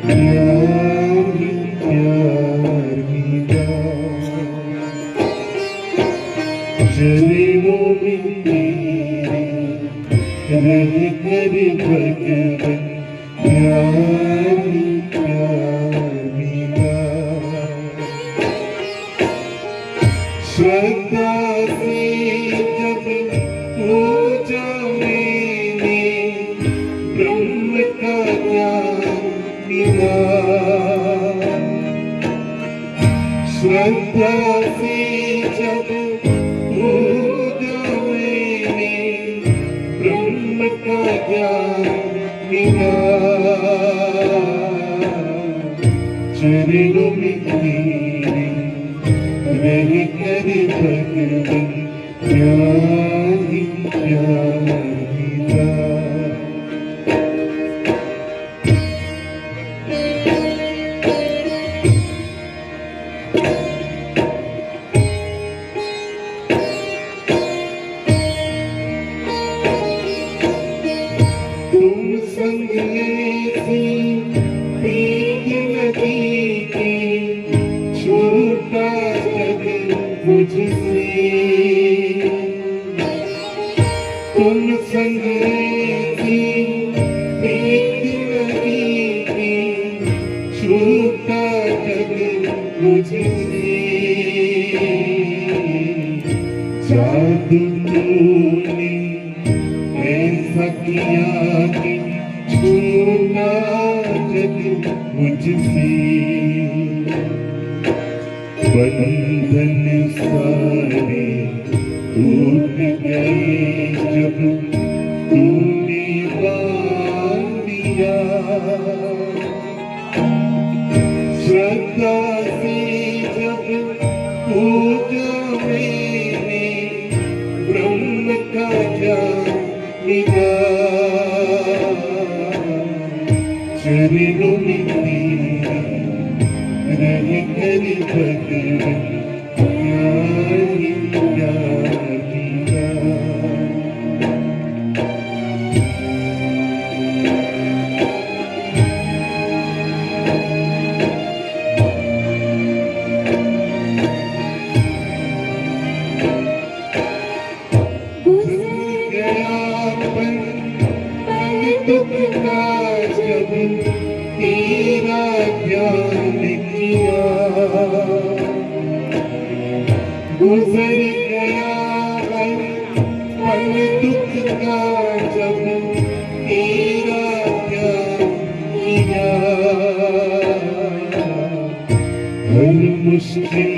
प्यार ही प्यार मिला, चरणों में तेरे रह कर भगवन, प्यार ही प्यार मिला। श्रद्धा से जब पूजा मैंने ब्रह्म का ज्ञान मिला, श्रद्धा से जब पूजा मैंने ब्रह्म का ज्ञान मिला, चरणों में तेरे रह कर भगवन, प्यार ही प्यार मिला। तुम संग ऐसी प्रीत नदी के, छूटा जग मुझसे। तुम संग ऐसी प्रीत नदी के, छूटा जग मुझसे। जादू तूने ऐसा किया कि छूटा जग मुझसे। बंधन सारे टूट गए जब तूने बांध दिया, श्रद्धा से जब पूजा मैंने ब्रह्म का ज्ञान मिला, चरणों में तेरे रह कर भगवन, प्यार ही प्यार मिला। गुजर गया पल दुख का जब तेरा ध्यान किया, गुजर गया पल दुख का जब तेरा ध्यान किया। हर मुश्किल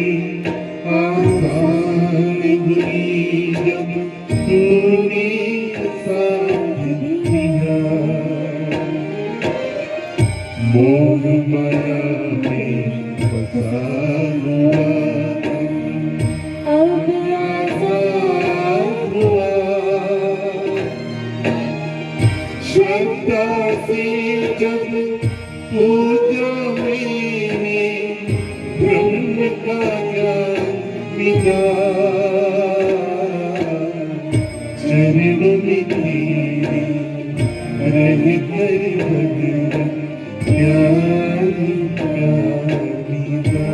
आसान हुई जब तूने साथ दिया, मोह माया में फंसा हुआ अब आजाद हुआ। श्रद्धा से जब पूजा मैंने ब्रह्म का ज्ञान मिला, चरणों में तेरे रह कर भगवन, प्यार ही प्यार मिला।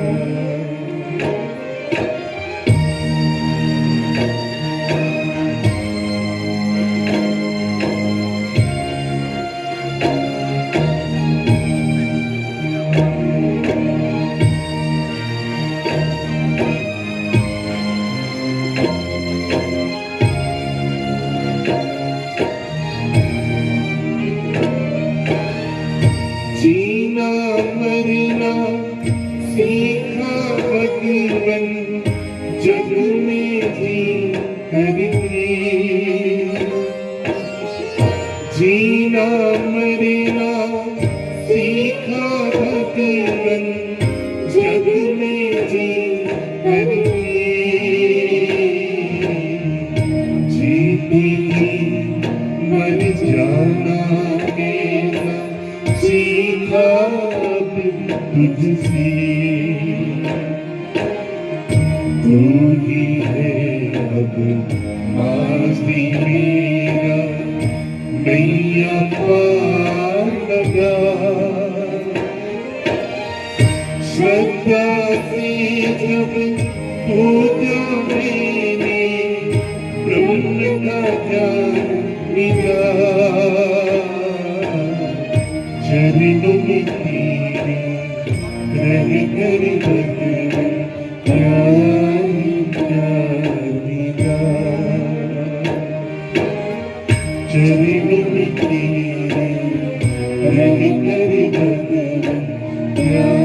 जीना मरना सीखा भगवन, जग में जी करके। जीना मरना सीखा भगवन, जग में जी करके। जीते जी मर जाना कैसा सीखा तुझसे। तू ही है अब मासी मेरा, नैया पार लगा। जब पूजा मैंने ब्रह्म का ज्ञान मिला, चरणों में तेरे रह कर भगवान ज्ञान मिला, चरणों में तेरे रह कर भगवान ज्ञान